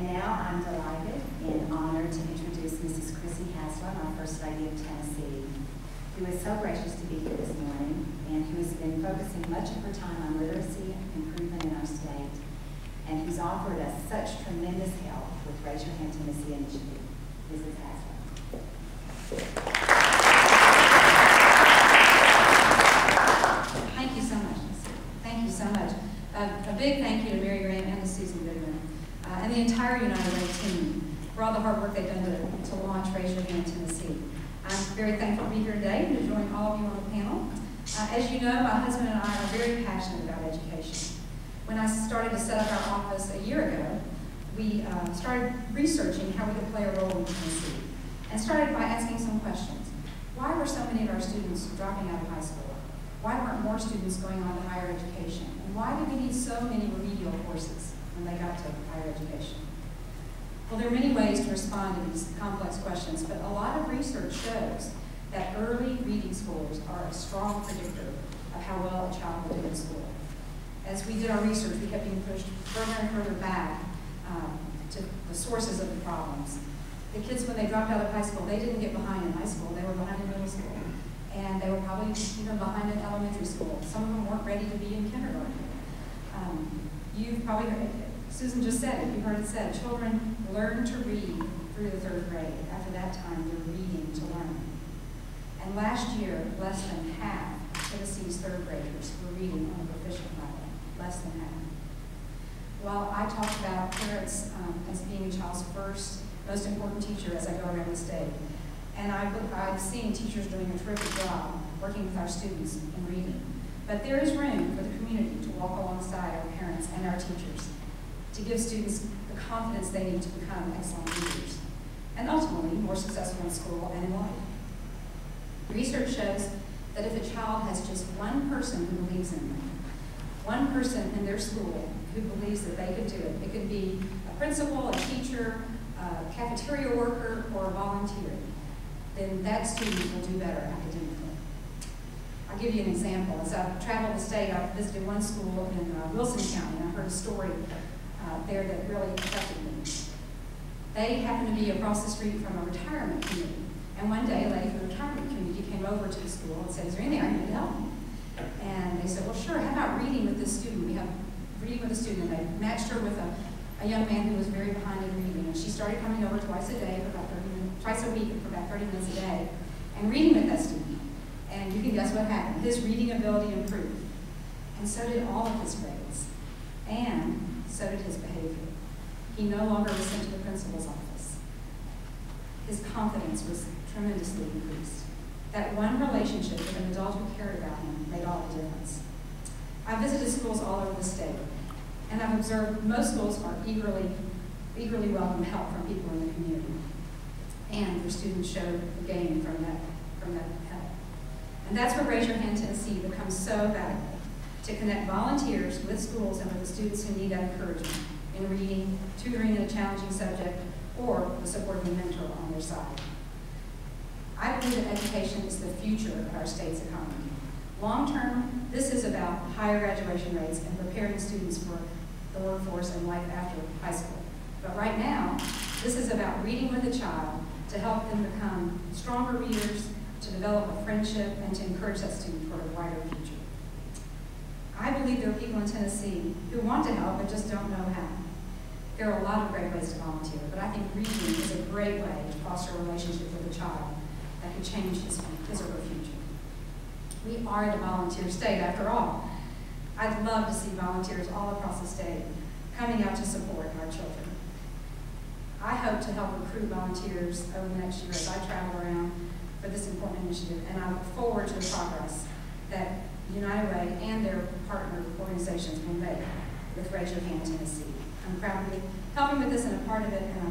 And now I'm delighted and honored to introduce Mrs. Chrissy Haslam, our First Lady of Tennessee, who is so gracious to be here this morning and who has been focusing much of her time on literacy improvement in our state, and who's offered us such tremendous help with Raise Your Hand Tennessee initiative. Mrs. Haslam. Thank you so much. Thank you so much. A big thank you to Mary Graham and to Susan Goodman and the entire United Way team for all the hard work they've done to launch Raise Your Hand Tennessee. I'm very thankful to be here today and to join all of you on the panel. As you know, my husband and I are very passionate about education. When I started to set up our office a year ago, we started researching how we could play a role in Tennessee and started by asking some questions. Why were so many of our students dropping out of high school? Why weren't more students going on to higher education? And why did we need so many remedial courses when they got to higher education? Well, there are many ways to respond to these complex questions, but a lot of research shows that early reading scores are a strong predictor of how well a child will do in school. As we did our research, we kept being pushed further and further back to the sources of the problems. The kids, when they dropped out of high school, they didn't get behind in high school, they were behind in middle school. And they were probably even behind in elementary school. Some of them weren't ready to be in kindergarten. You've probably heard, Susan just said it, you've heard it said, children learn to read through the 3rd grade. After that time, they're reading to learn. And last year, less than half of Tennessee's 3rd graders were reading on a proficient level, less than half. While I talk about parents as being a child's first, most important teacher as I go around the state, and I've seen teachers doing a terrific job working with our students in reading. But there is room for the community to walk alongside our parents and our teachers to give students the confidence they need to become excellent readers, and ultimately more successful in school and in life. Research shows that if a child has just one person who believes in them, one person in their school who believes that they could do it, it could be a principal, a teacher, a cafeteria worker, or a volunteer, then that student will do better academically. I'll give you an example. As I've traveled the state, I visited one school in Wilson County, and I heard a story there that really affected me. They happened to be across the street from a retirement community, and one day a lady from the retirement community came over to the school and said, "Is there anything I can do to help?" And they said, "Well, sure, how about reading with this student? We have reading with a student." And they matched her with a young man who was very behind in reading, and she started coming over twice a day for about 30 minutes, twice a week for about 30 minutes a day, and reading with that student. And you can guess what happened. His reading ability improved, and so did all of his grades, and so did his behavior. He no longer was sent to the principal's office. His confidence was tremendously increased. That one relationship with an adult who cared about him made all the difference. I visited schools all over the state, and I've observed most schools are eagerly welcome help from people in the community. And their students showed the gain from that help. And that's where Raise Your Hand Tennessee becomes so valuable, to connect volunteers with schools and with the students who need that encouragement in reading, tutoring in a challenging subject, or the support of a mentor on their side. I believe that education is the future of our state's economy. Long term, this is about higher graduation rates and preparing students for the workforce and life after high school. But right now, this is about reading with a child to help them become stronger readers, to develop a friendship, and to encourage that student for a brighter future. I believe there are people in Tennessee who want to help but just don't know how. There are a lot of great ways to volunteer, but I think reading is a great way to foster a relationship with a child that could change his or her future. We are the volunteer state, after all. I'd love to see volunteers all across the state coming out to support our children. I hope to help recruit volunteers over the next year as I travel around for this important initiative, and I look forward to the progress that United Way and their partner organizations will make with Raise Your Hand Tennessee. I'm proud to be helping with this and a part of it, and